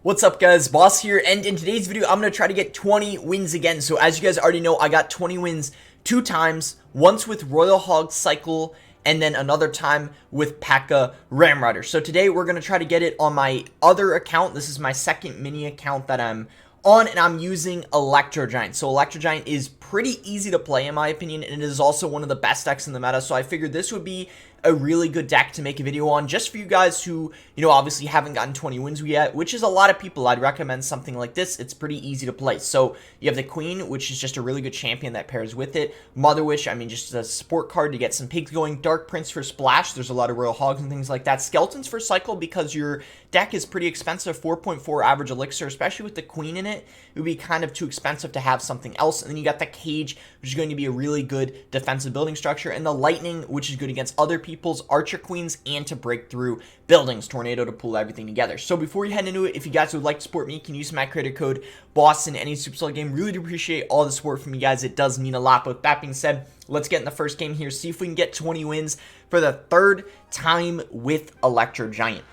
What's up guys, Boss here, and in today's video I'm going to try to get 20 wins again. So as you guys already know, I got 20 wins 2 times, once with Royal Hog Cycle and then another time with P.E.K.K.A. Ramrider. So today we're going to try to get it on my other account. This is my second mini account that I'm on, and I'm using Electro Giant. So Electro Giant is pretty easy to play in my opinion, and it is also one of the best decks in the meta. So I figured this would be a really good deck to make a video on, just for you guys who, obviously haven't gotten 20 wins yet, which is a lot of people. I'd recommend something like this. It's pretty easy to play. So you have the Queen, which is just a really good champion that pairs with it. Mother Witch, I mean, just a support card to get some pigs going. Dark Prince for splash. There's a lot of Royal Hogs and things like that. Skeletons for cycle, because your deck is pretty expensive. 4.4 average elixir, especially with the Queen in it. It would be kind of too expensive to have something else. And then you got the Cage, which is going to be a really good defensive building structure. And the Lightning, which is good against other people's Archer Queens and to break through buildings. Tornado to pull everything together. So before you head into it, if you guys would like to support me, you can use my creator code BOSS in any Supercell game. Really do appreciate all the support from you guys. It does mean a lot. But with that being said, let's get in the first game here. See if we can get 20 wins for the third time with Electro Giant.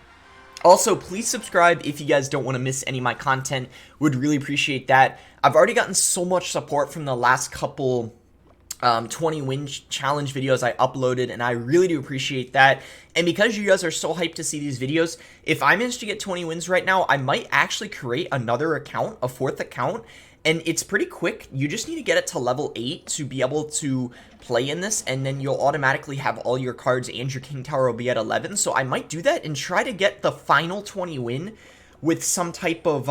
Also, please subscribe if you guys don't want to miss any of my content. Would really appreciate that. I've already gotten so much support from the last couple 20 win challenge videos I uploaded, and I really do appreciate that. And because you guys are so hyped to see these videos, if I manage to get 20 wins right now, I might actually create another account, a 4th account, and it's pretty quick. You just need to get it to level 8 to be able to play in this, and then you'll automatically have all your cards and your King Tower will be at 11. So I might do that and try to get the final 20 win with some type of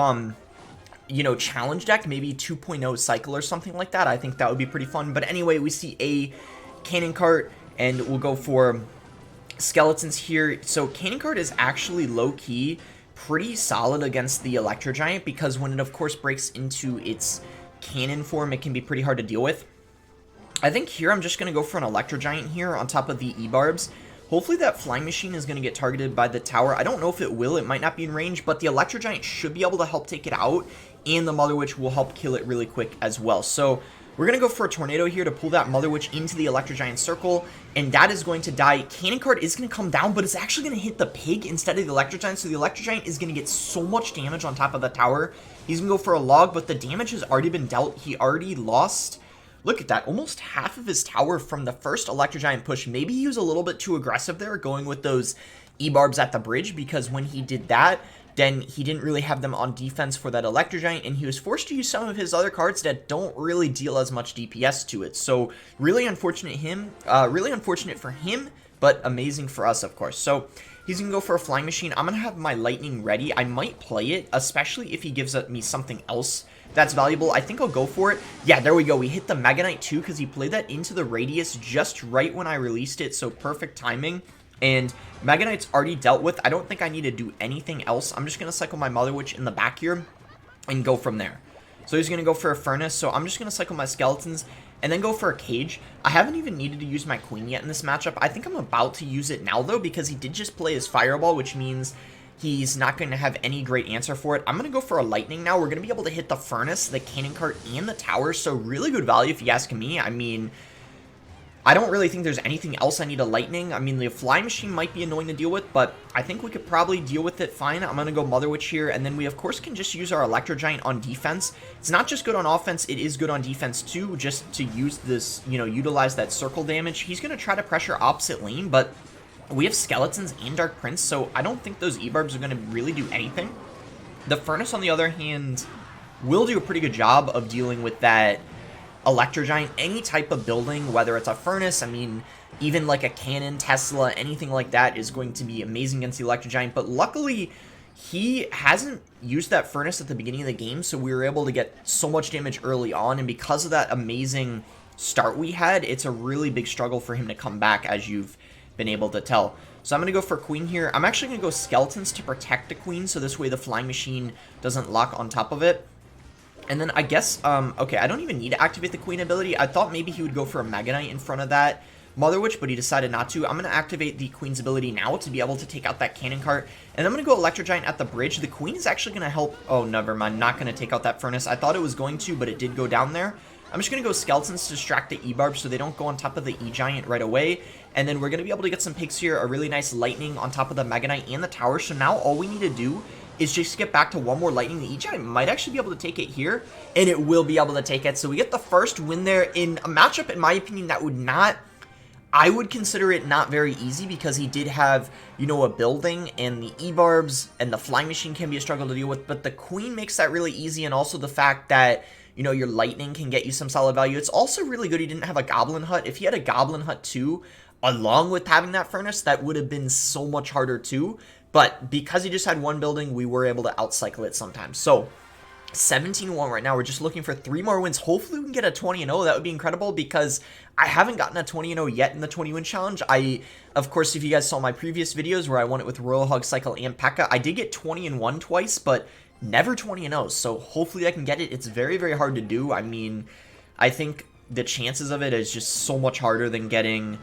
challenge deck, maybe 2.0 cycle or something like that. I think that would be pretty fun. But anyway, we see a cannon cart, and we'll go for skeletons here. So cannon cart is actually low-key pretty solid against the Electro Giant, because when it of course breaks into its cannon form, it can be pretty hard to deal with. I think here I'm just going to go for an Electro Giant here on top of the E-Barbs. Hopefully that flying machine is going to get targeted by the tower. I don't know if it will. It might not be in range, but the Electro Giant should be able to help take it out, and the Mother Witch will help kill it really quick as well. So we're going to go for a Tornado here to pull that Mother Witch into the Electro Giant circle, and that is going to die. Cannon card is going to come down, but it's actually going to hit the pig instead of the Electro Giant, so the Electro Giant is going to get so much damage on top of the tower. He's going to go for a log, but the damage has already been dealt. He already lost, look at that, almost half of his tower from the first Electro Giant push. Maybe he was a little bit too aggressive there, going with those E-Barbs at the bridge, because when he did that, then he didn't really have them on defense for that Electro Giant, and he was forced to use some of his other cards that don't really deal as much DPS to it. So really unfortunate for him, but amazing for us, of course. So he's gonna go for a flying machine. I'm gonna have my lightning ready. I might play it, especially if he gives me something else that's valuable. I think I'll go for it. Yeah, there we go. We hit the Mega Knight too, because he played that into the radius just right when I released it, so perfect timing. And Mega Knight's already dealt with. I don't think I need to do anything else. I'm just going to cycle my Mother Witch in the back here and go from there. So he's going to go for a Furnace, so I'm just going to cycle my Skeletons and then go for a Cage. I haven't even needed to use my Queen yet in this matchup. I think I'm about to use it now, though, because he did just play his Fireball, which means he's not going to have any great answer for it. I'm going to go for a Lightning now. We're going to be able to hit the Furnace, the Cannon Cart, and the Tower, so really good value if you ask me. I mean, I don't really think there's anything else I need a Lightning. I mean, the Flying Machine might be annoying to deal with, but I think we could probably deal with it fine. I'm going to go Mother Witch here, and then we, of course, can just use our Electro Giant on defense. It's not just good on offense, it is good on defense, too, just to use this, utilize that circle damage. He's going to try to pressure opposite lane, but we have Skeletons and Dark Prince, so I don't think those E-Barbs are going to really do anything. The Furnace, on the other hand, will do a pretty good job of dealing with that Electro Giant. Any type of building, whether it's a Furnace, I mean, even like a Cannon, Tesla, anything like that is going to be amazing against the Electro Giant. But luckily, he hasn't used that Furnace at the beginning of the game, so we were able to get so much damage early on, and because of that amazing start we had, it's a really big struggle for him to come back, as you've been able to tell. So I'm going to go for Queen here. I'm actually going to go Skeletons to protect the Queen, so this way the Flying Machine doesn't lock on top of it. And then I guess, okay, I don't even need to activate the Queen ability. I thought maybe he would go for a Mega Knight in front of that Mother Witch, but he decided not to. I'm going to activate the Queen's ability now to be able to take out that Cannon Cart. And I'm going to go Electro Giant at the bridge. The Queen is actually going to help. Oh, never mind. Not going to take out that Furnace. I thought it was going to, but it did go down there. I'm just going to go Skeletons to distract the E-Barb so they don't go on top of the E-Giant right away. And then we're going to be able to get some pigs here, a really nice Lightning on top of the Mega Knight and the Tower. So now all we need to do is just get back to one more lightning. The E-Giant might actually be able to take it here, and it will be able to take it. So we get the first win there in a matchup, in my opinion, that would not... I would consider it not very easy because he did have, you know, a building, and the E-Barbs and the flying machine can be a struggle to deal with, but the queen makes that really easy, and also the fact that, you know, your lightning can get you some solid value. It's also really good he didn't have a goblin hut. If he had a goblin hut too, along with having that furnace, that would have been so much harder too, but because he just had one building, we were able to outcycle it sometimes. So 17-1 right now. We're just looking for 3 more wins. Hopefully we can get a 20-0. That would be incredible because I haven't gotten a 20-0 yet in the 20-win challenge. Of course, if you guys saw my previous videos where I won it with Royal Hog Cycle and P.E.K.K.A, I did get 20-1 twice, but never 20-0. So hopefully I can get it. It's very, very hard to do. I mean, I think the chances of it is just so much harder than getting...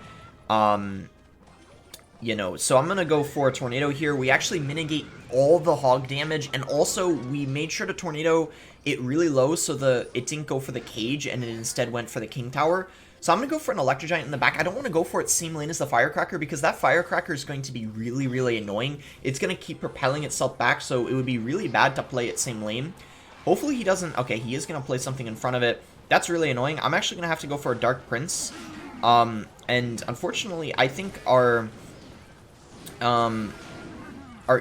you know, so I'm going to go for a tornado here. We actually mitigate all the hog damage, and also we made sure to tornado it really low so it didn't go for the cage, and it instead went for the king tower. So I'm going to go for an electro giant in the back. I don't want to go for it same lane as the firecracker because that firecracker is going to be really, really annoying. It's going to keep propelling itself back, so it would be really bad to play it same lane. Hopefully he doesn't... Okay, he is going to play something in front of it. That's really annoying. I'm actually going to have to go for a Dark Prince. And unfortunately, I think our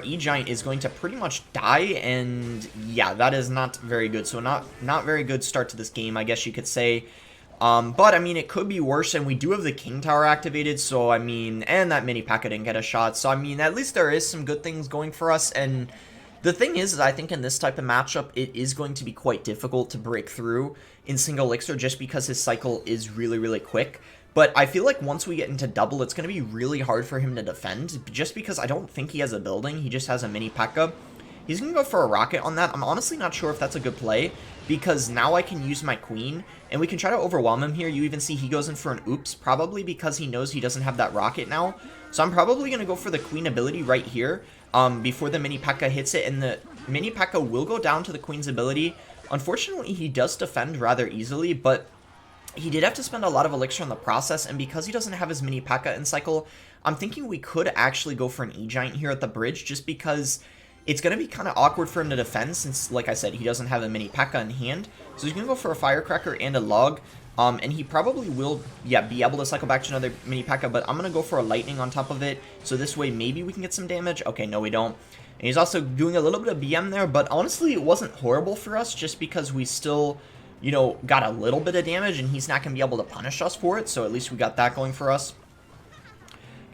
E-Giant is going to pretty much die, and yeah, that is not very good. So not very good start to this game, I guess you could say. But I mean, it could be worse, and we do have the King Tower activated, so I mean, and that mini P.E.K.K.A didn't get a shot, so I mean, at least there is some good things going for us. And the thing is I think in this type of matchup, it is going to be quite difficult to break through in single elixir just because his cycle is really, really quick. But I feel like once we get into double, it's going to be really hard for him to defend, just because I don't think he has a building. He just has a mini P.E.K.K.A. He's going to go for a rocket on that. I'm honestly not sure if that's a good play, because now I can use my queen, and we can try to overwhelm him here. You even see he goes in for an oops, probably because he knows he doesn't have that rocket now. So I'm probably going to go for the queen ability right here before the mini P.E.K.K.A hits it, and the mini P.E.K.K.A will go down to the queen's ability. Unfortunately, he does defend rather easily, but he did have to spend a lot of elixir in the process, and because he doesn't have his mini P.E.K.K.A in cycle, I'm thinking we could actually go for an E-Giant here at the bridge, just because it's going to be kind of awkward for him to defend, since, like I said, he doesn't have a mini P.E.K.K.A in hand. So he's going to go for a firecracker and a log, and he probably will, yeah, be able to cycle back to another mini P.E.K.K.A, but I'm going to go for a lightning on top of it, so this way maybe we can get some damage. Okay, no we don't. And he's also doing a little bit of BM there, but honestly, it wasn't horrible for us, just because we still... you know, got a little bit of damage, and he's not going to be able to punish us for it, so at least we got that going for us.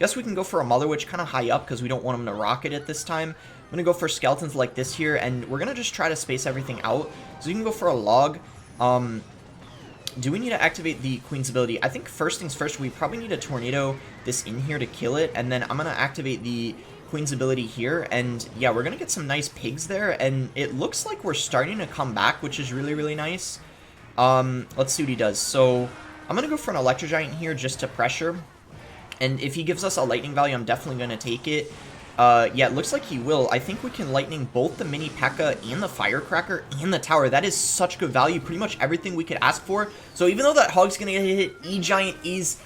Guess we can go for a Mother Witch kind of high up, because we don't want him to rocket it this time. I'm going to go for skeletons like this here, and we're going to just try to space everything out. So you can go for a log. Do we need to activate the queen's ability? I think first things first, we probably need to tornado this in here to kill it, and then I'm going to activate the queen's ability here, and yeah, we're going to get some nice pigs there, and it looks like we're starting to come back, which is really, really nice. Let's see what he does. So I'm going to go for an electro giant here just to pressure. And if he gives us a lightning value, I'm definitely going to take it. Yeah, it looks like he will. I think we can lightning both the mini P.E.K.K.A and the firecracker and the tower. That is such good value. Pretty much everything we could ask for. So even though that hog's going to get hit, E-Giant is...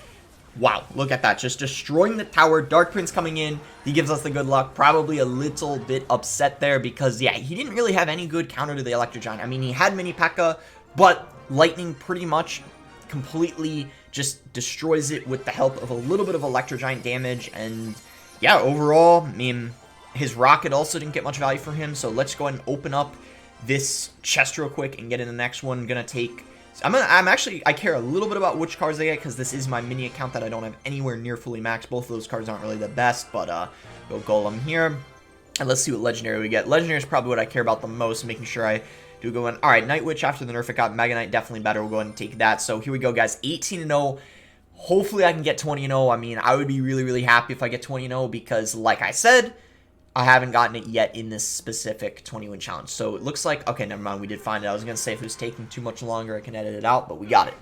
wow, look at that. Just destroying the tower. Dark Prince coming in. He gives us the good luck. Probably a little bit upset there because, yeah, he didn't really have any good counter to the electro giant. I mean, he had mini P.E.K.K.A, but lightning pretty much completely just destroys it with the help of a little bit of electro giant damage. And yeah, overall, I mean, his rocket also didn't get much value for him. So let's go ahead and open up this chest real quick and get in the next one. Gonna take... I care a little bit about which cards I get, because this is my mini account that I don't have anywhere near fully maxed. Both of those cards aren't really the best, but go Golem here. And let's see what legendary we get. Legendary is probably what I care about the most, making sure I do go in. Alright, Night Witch after the nerf it got. Mega Knight definitely better. We'll go ahead and take that. So here we go, guys. 18-0. Hopefully I can get 20-0. I mean, I would be really, really happy if I get 20-0, because like I said, I haven't gotten it yet in this specific 20-win challenge. So it looks like... okay, never mind. We did find it. I was going to say if it was taking too much longer, I can edit it out, but we got it.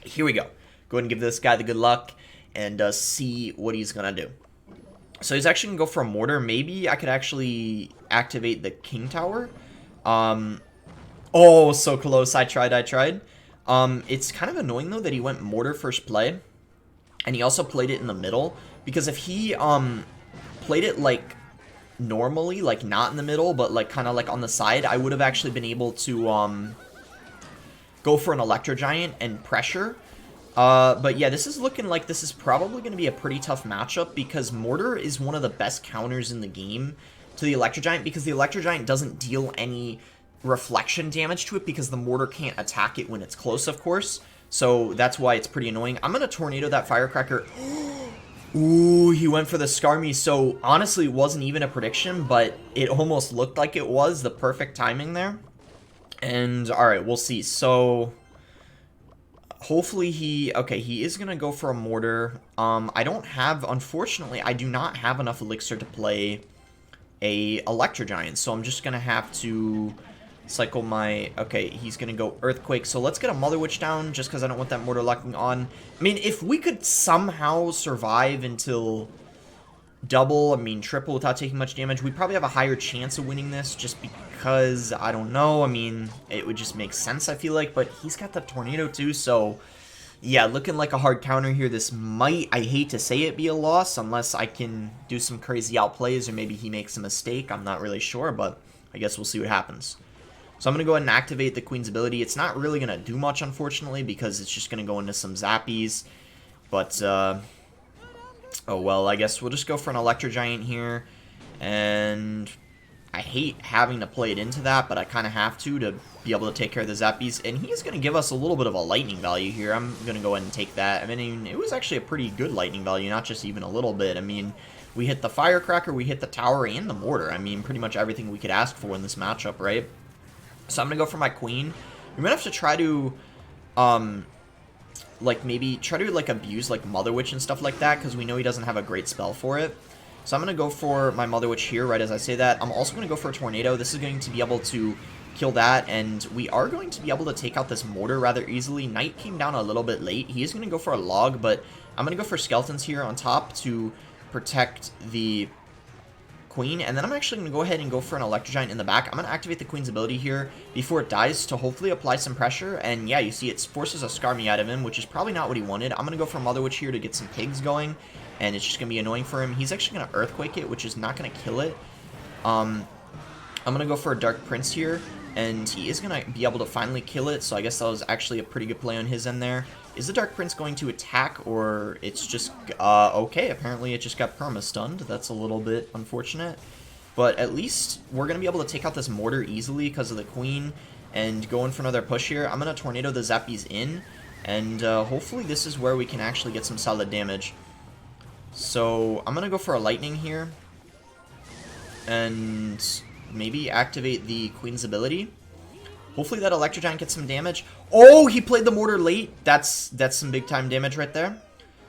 Here we go. Go ahead and give this guy the good luck and see what he's going to do. So he's actually going to go for a mortar. Maybe I could actually activate the king tower. Oh, so close. I tried. It's kind of annoying, though, that he went mortar first play. And he also played it in the middle. Because if he played it like normally, like not in the middle, but like kind of like on the side, I would have actually been able to go for an Electro Giant and pressure. But yeah, this is looking like this is probably going to be a pretty tough matchup because Mortar is one of the best counters in the game to the Electro Giant because the Electro Giant doesn't deal any reflection damage to it because the Mortar can't attack it when it's close, of course. So that's why it's pretty annoying. I'm going to Tornado that Firecracker. Ooh, he went for the Skarmy. So honestly, it wasn't even a prediction, but it almost looked like it was. The perfect timing there. And alright, we'll see. So hopefully he is gonna go for a Mortar. I don't have, unfortunately, I do not have enough elixir to play a Electro Giant, so I'm just gonna have to cycle my, okay, he's gonna go Earthquake. So let's get a Mother Witch down just because I don't want that Mortar locking on. I mean, if we could somehow survive until double, I mean triple without taking much damage, we probably have a higher chance of winning this just because, I don't know, I mean, it would just make sense, I feel like, but he's got the Tornado too, so yeah, looking like a hard counter here. This might, I hate to say it, be a loss unless I can do some crazy outplays or maybe he makes a mistake. I'm not really sure, but I guess we'll see what happens. So I'm going to go ahead and activate the Queen's ability. It's not really going to do much, unfortunately, because it's just going to go into some zappies. But, oh well, I guess we'll just go for an Electro Giant here. And I hate having to play it into that, but I kind of have to be able to take care of the zappies. And he's going to give us a little bit of a lightning value here. I'm going to go ahead and take that. I mean, it was actually a pretty good lightning value, not just even a little bit. I mean, we hit the Firecracker, we hit the Tower, and the Mortar. I mean, pretty much everything we could ask for in this matchup, right? So I'm going to go for my Queen. We might have to try to, like, maybe try to, like, abuse, like, Mother Witch and stuff like that, because we know he doesn't have a great spell for it. So I'm going to go for my Mother Witch here, right as I say that. I'm also going to go for a Tornado. This is going to be able to kill that, and we are going to be able to take out this Mortar rather easily. Knight came down a little bit late. He is going to go for a Log, but I'm going to go for Skeletons here on top to protect the Queen, and then I'm actually going to go ahead and go for an Electro Giant in the back. I'm going to activate the Queen's ability here before it dies to hopefully apply some pressure, and yeah, you see it forces a Skarmy out of him, which is probably not what he wanted. I'm going to go for Mother Witch here to get some pigs going, and it's just going to be annoying for him. He's actually going to Earthquake it, which is not going to kill it. I'm going to go for a Dark Prince here, and he is going to be able to finally kill it, so I guess that was actually a pretty good play on his end there. Is the Dark Prince going to attack, or it's just, okay, apparently it just got perma-stunned. That's a little bit unfortunate. But at least we're going to be able to take out this Mortar easily because of the Queen, and go in for another push here. I'm going to Tornado the Zappies in, and hopefully this is where we can actually get some solid damage. So I'm going to go for a Lightning here, and maybe activate the Queen's ability. Hopefully that Electro Giant gets some damage. Oh, he played the Mortar late. That's some big time damage right there.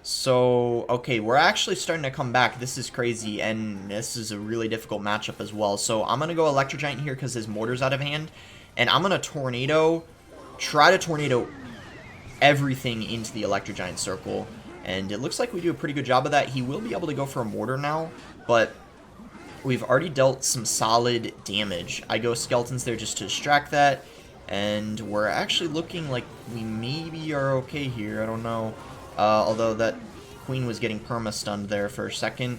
So, okay, we're actually starting to come back. This is crazy, and this is a really difficult matchup as well. So I'm going to go Electro Giant here because his Mortar's out of hand. And I'm going to Tornado, try to Tornado everything into the Electro Giant circle. And it looks like we do a pretty good job of that. He will be able to go for a Mortar now, but we've already dealt some solid damage. I go Skeletons there just to distract that, and we're actually looking like we maybe are okay here. I don't know. Although that Queen was getting perma-stunned there for a second.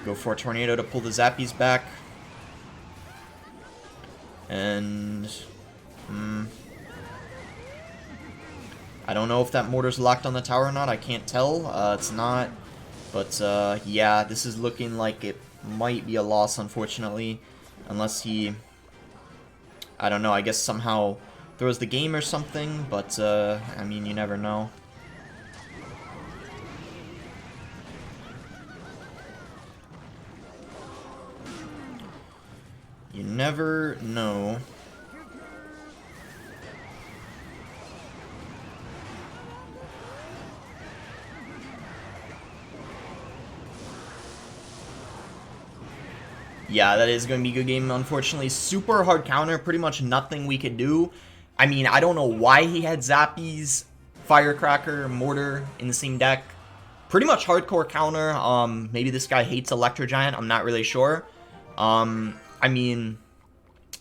Go for a Tornado to pull the Zappies back. And I don't know if that Mortar's locked on the tower or not. I can't tell. It's not. But yeah, this is looking like it might be a loss, unfortunately, unless he, I don't know, I guess somehow throws the game or something, but I mean, you never know. You never know. Yeah, that is going to be a good game, unfortunately. Super hard counter, pretty much nothing we could do. I mean, I don't know why he had Zappies, Firecracker, Mortar in the same deck. Pretty much hardcore counter. Maybe this guy hates Electro Giant, I'm not really sure. I mean,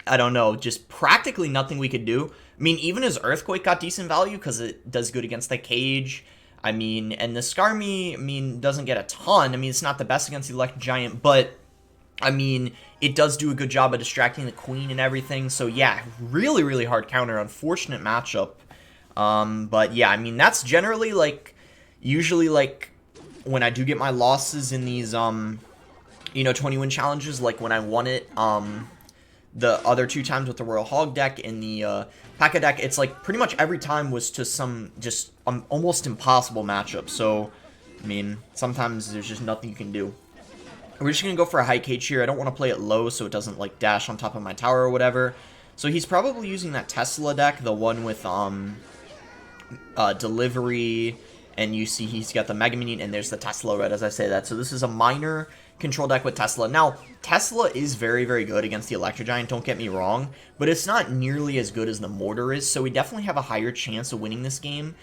I don't know, just practically nothing we could do. I mean, even his Earthquake got decent value because it does good against the cage. I mean, and the Skarmy, I mean, doesn't get a ton. I mean, it's not the best against the Electro Giant, but I mean, it does do a good job of distracting the queen and everything. So yeah, really, really hard counter. Unfortunate matchup. But yeah, I mean, that's generally like, usually like, when I do get my losses in these, you know, 20 win challenges, like when I won it, the other 2 times with the Royal Hog deck and the, P.E.K.K.A deck, it's like pretty much every time was to some just almost impossible matchup. So, I mean, sometimes there's just nothing you can do. We're just going to go for a high cage here. I don't want to play it low so it doesn't, like, dash on top of my tower or whatever. So he's probably using that Tesla deck, the one with, delivery, and you see he's got the Mega Minion, and there's the Tesla red, as I say that. So this is a minor control deck with Tesla. Now, Tesla is very, very good against the Electro Giant, don't get me wrong, but it's not nearly as good as the Mortar is, so we definitely have a higher chance of winning this game.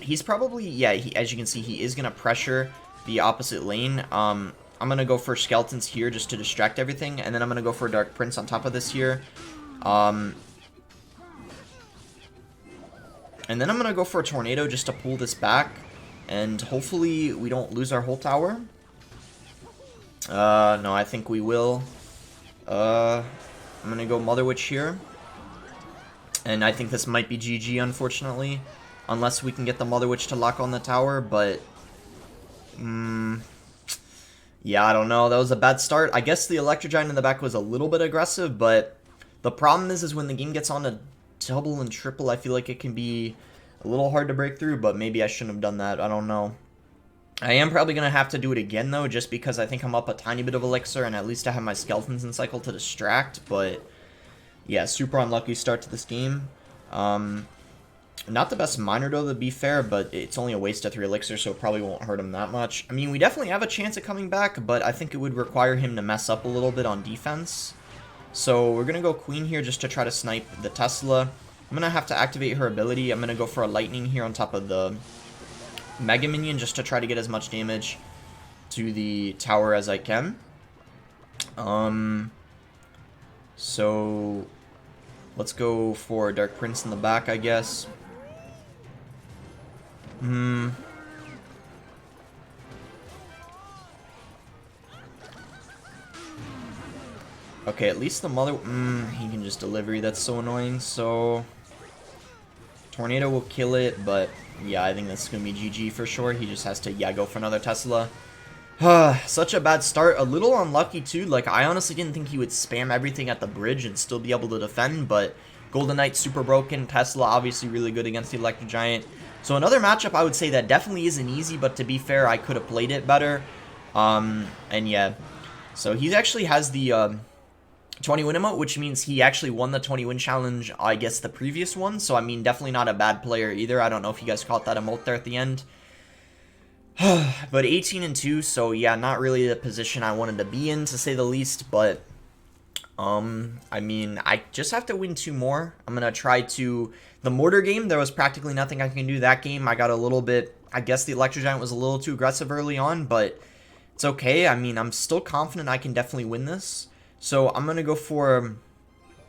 He's probably, yeah, as you can see, he is going to pressure the opposite lane. I'm going to go for Skeletons here just to distract everything, and then I'm going to go for Dark Prince on top of this here. And then I'm going to go for a Tornado just to pull this back, and hopefully we don't lose our whole tower. No, I think we will. I'm going to go Mother Witch here. And I think this might be GG, unfortunately. Unless we can get the Mother Witch to lock on the tower, but... yeah, I don't know. That was a bad start. I guess the Electro Giant in the back was a little bit aggressive, but the problem is when the game gets on to double and triple, I feel like it can be a little hard to break through, but maybe I shouldn't have done that. I don't know. I am probably going to have to do it again, though, just because I think I'm up a tiny bit of Elixir, and at least I have my Skeletons in cycle to distract, but yeah, super unlucky start to this game. Not the best miner, though, to be fair, but it's only a waste of 3 Elixir, so it probably won't hurt him that much. I mean, we definitely have a chance of coming back, but I think it would require him to mess up a little bit on defense. So we're going to go Queen here just to try to snipe the Tesla. I'm going to have to activate her ability. I'm going to go for a Lightning here on top of the Mega Minion just to try to get as much damage to the tower as I can. So let's go for Dark Prince in the back, I guess. Okay, at least the Mother... he can just delivery. That's so annoying. So Tornado will kill it, but yeah, I think that's going to be GG for sure. He just has to, yeah, go for another Tesla. Such a bad start. A little unlucky, too. Like, I honestly didn't think he would spam everything at the bridge and still be able to defend, but Golden Knight super broken. Tesla obviously really good against the Electro Giant. So another matchup I would say that definitely isn't easy, but to be fair, I could have played it better. And yeah, so he actually has the 20 win emote, which means he actually won the 20 win challenge, I guess, the previous one. So, I mean, definitely not a bad player either. I don't know if you guys caught that emote there at the end. But 18-2, so yeah, not really the position I wanted to be in, to say the least. But, I mean, I just have to win 2 more. I'm going to try to... The Mortar game, there was practically nothing I can do that game. I got a little bit... I guess the Electro Giant was a little too aggressive early on, but it's okay. I mean, I'm still confident I can definitely win this. So I'm going to go for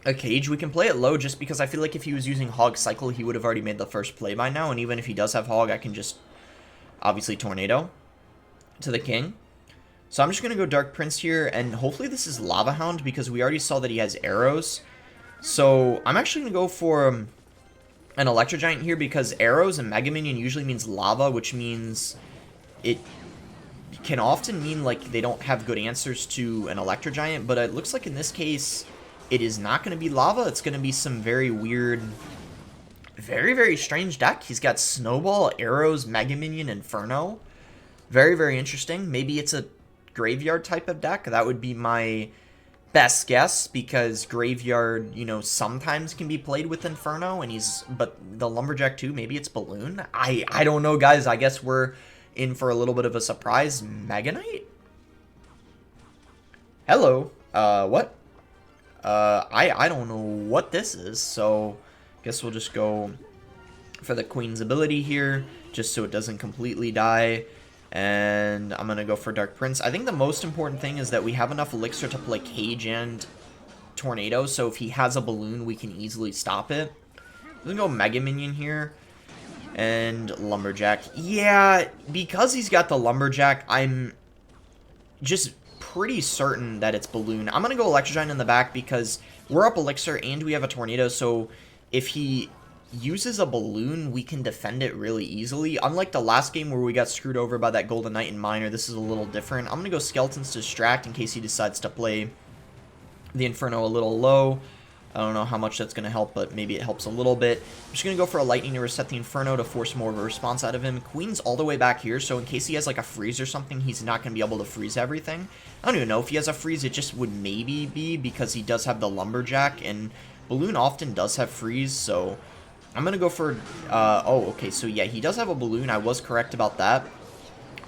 a cage. We can play it low just because I feel like if he was using Hog Cycle, he would have already made the first play by now. And even if he does have Hog, I can just obviously Tornado to the king. So I'm just going to go Dark Prince here. And hopefully this is Lava Hound because we already saw that he has arrows. So I'm actually going to go for an Electro Giant here because arrows and Mega Minion usually means lava, which means it can often mean like they don't have good answers to an Electro Giant, but it looks like in this case it is not going to be lava. It's going to be some very weird, very, very strange deck. He's got Snowball, Arrows, Mega Minion, Inferno. Very, very interesting. Maybe it's a Graveyard type of deck. That would be my best guess because Graveyard, you know, sometimes can be played with Inferno, and but the Lumberjack too, maybe it's Balloon. I don't know, guys. I guess we're in for a little bit of a surprise. Mega Knight? Hello. What? I don't know what this is, so guess we'll just go for the Queen's ability here, just so it doesn't completely die. And I'm going to go for Dark Prince. I think the most important thing is that we have enough Elixir to play Cage and Tornado, so if he has a Balloon, we can easily stop it. I'm going to go Mega Minion here. And Lumberjack. Yeah, because he's got the Lumberjack, I'm just pretty certain that it's Balloon. I'm going to go Electro Giant in the back because we're up Elixir and we have a Tornado, so if he uses a Balloon, we can defend it really easily. Unlike the last game where we got screwed over by that Golden Knight and Miner, this is a little different. I'm going to go Skeletons Distract in case he decides to play the Inferno a little low. I don't know how much that's going to help, but maybe it helps a little bit. I'm just going to go for a Lightning to reset the Inferno to force more of a response out of him. Queen's all the way back here, so in case he has like a freeze or something, he's not going to be able to freeze everything. I don't even know if he has a freeze. It just would maybe be because he does have the Lumberjack, and Balloon often does have freeze, so I'm going to go for... oh, okay, so yeah, he does have a Balloon. I was correct about that.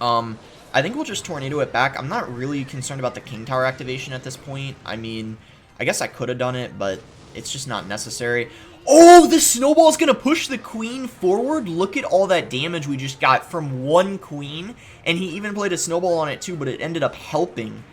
I think we'll just Tornado it back. I'm not really concerned about the King Tower activation at this point. I mean, I guess I could have done it, but it's just not necessary. Oh, the Snowball is going to push the Queen forward. Look at all that damage we just got from one Queen. And he even played a Snowball on it too, but it ended up helping.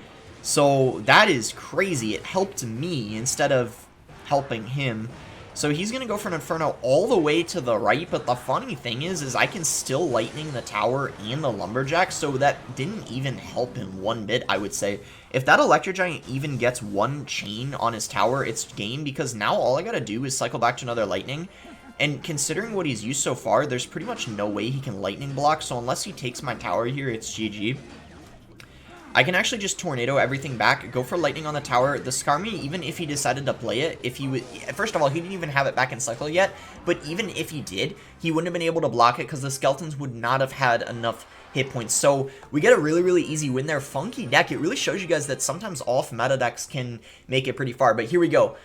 So that is crazy. It helped me instead of helping him. So he's going to go for an Inferno all the way to the right, but the funny thing is I can still Lightning the Tower and the Lumberjack, so that didn't even help him one bit, I would say. If that Electro Giant even gets one chain on his tower, it's game, because now all I gotta do is cycle back to another Lightning, and considering what he's used so far, there's pretty much no way he can Lightning block, so unless he takes my tower here, it's GG. I can actually just Tornado everything back, go for Lightning on the tower. The Skarmy, even if he decided to play it, if he would... First of all, he didn't even have it back in cycle yet, but even if he did, he wouldn't have been able to block it because the Skeletons would not have had enough hit points. So we get a really, really easy win there. Funky deck. It really shows you guys that sometimes off-meta decks can make it pretty far. But here we go.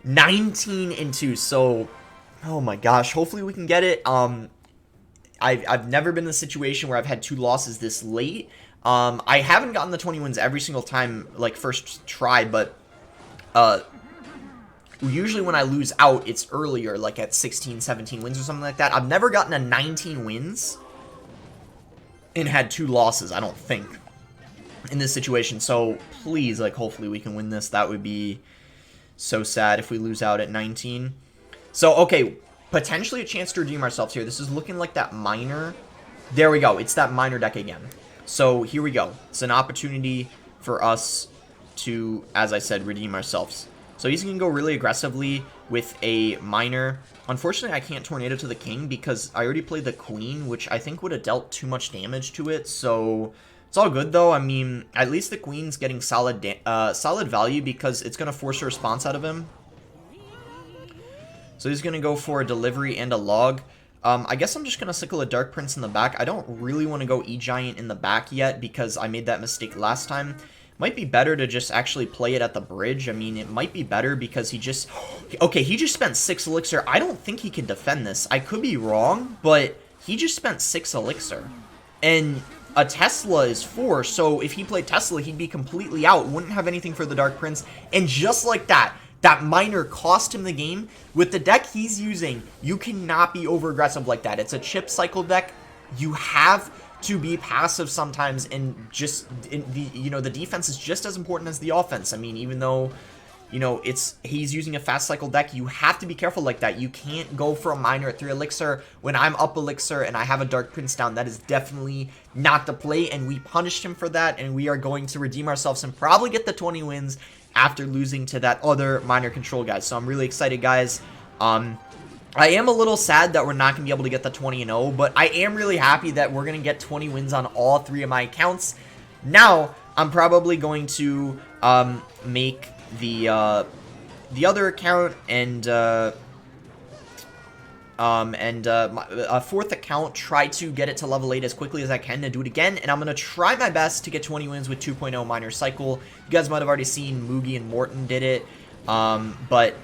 19-2. So, oh my gosh. Hopefully we can get it. I've never been in a situation where I've had 2 losses this late. I haven't gotten the 20 wins every single time, like, first try, but, usually when I lose out, it's earlier, like at 16, 17 wins or something like that. I've never gotten a 19 wins and had 2 losses, I don't think, in this situation. So, please, like, hopefully we can win this. That would be so sad if we lose out at 19. So, okay, potentially a chance to redeem ourselves here. This is looking like that Miner. There we go. It's that Miner deck again. So here we go. It's an opportunity for us to, as I said, redeem ourselves. So he's going to go really aggressively with a Miner. Unfortunately, I can't Tornado to the King because I already played the Queen, which I think would have dealt too much damage to it. So it's all good, though. I mean, at least the Queen's getting solid value because it's going to force a response out of him. So he's going to go for a Delivery and a Log. I guess I'm just going to cycle a Dark Prince in the back. I don't really want to go E-Giant in the back yet because I made that mistake last time. Might be better to just actually play it at the bridge. I mean, it might be better because he just... Okay, he just spent 6 Elixir. I don't think he can defend this. I could be wrong, but he just spent 6 Elixir. And a Tesla is 4, so if he played Tesla, he'd be completely out. Wouldn't have anything for the Dark Prince. And just like that... That Miner cost him the game. With the deck he's using, you cannot be over-aggressive like that. It's a chip cycle deck. You have to be passive sometimes, and just the defense is just as important as the offense. I mean, even though he's using a fast cycle deck, you have to be careful like that. You can't go for a Miner at 3 Elixir when I'm up Elixir and I have a Dark Prince down. That is definitely not the play, and we punished him for that, and we are going to redeem ourselves and probably get the 20 wins after losing to that other Miner control guy. So I'm really excited, guys. I am a little sad that we're not going to be able to get the 20-0, but I am really happy that we're going to get 20 wins on all 3 of my accounts. Now, I'm probably going to make the other account and a 4th account, try to get it to level 8 as quickly as I can and do it again, and I'm going to try my best to get 20 wins with 2.0 Miner Cycle. You guys might have already seen Moogie and Morton did it, but,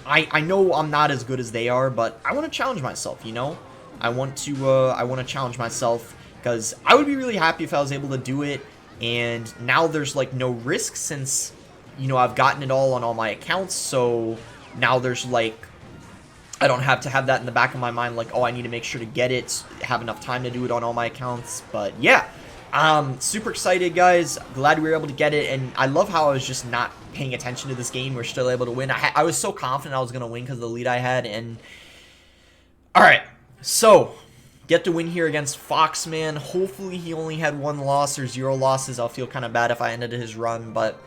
I know I'm not as good as they are, but I want to challenge myself, I want to challenge myself, because I would be really happy if I was able to do it, and now there's, like, no risk since, I've gotten it all on all my accounts, so now there's, like, I don't have to have that in the back of my mind, like, oh, I need to make sure to get it, have enough time to do it on all my accounts. But yeah, super excited, guys. Glad we were able to get it, and I love how I was just not paying attention to this game. We're still able to win. I was so confident I was going to win because of the lead I had, and... Alright, so, get the win here against Foxman. Hopefully he only had 1 loss or 0 losses. I'll feel kind of bad if I ended his run, but,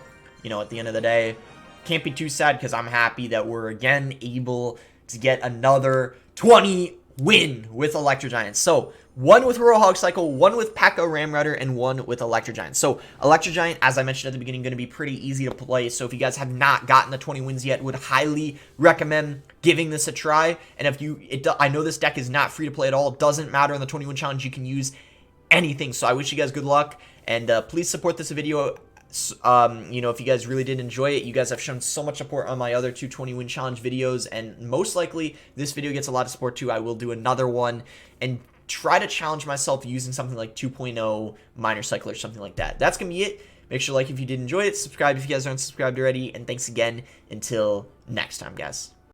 you know, at the end of the day, can't be too sad because I'm happy that we're again able to get another 20 win with Electro Giants. So, 1 with Royal Hog Cycle, 1 with P.E.K.K.A. Ram Rider, and 1 with Electro Giant. So, Electro Giant, as I mentioned at the beginning, going to be pretty easy to play. So, if you guys have not gotten the 20 wins yet, would highly recommend giving this a try. And if you, I know this deck is not free to play at all. It doesn't matter in the 20 win challenge. You can use anything. So, I wish you guys good luck. And please support this video. You know, if you guys really did enjoy it, you guys have shown so much support on my other 2 20 win challenge videos, and most likely this video gets a lot of support too. I will do another one and try to challenge myself using something like 2.0 minor cycle or something like that. That's gonna be it. Make sure to like if you did enjoy it, subscribe if you guys aren't subscribed already, and thanks again until next time, guys.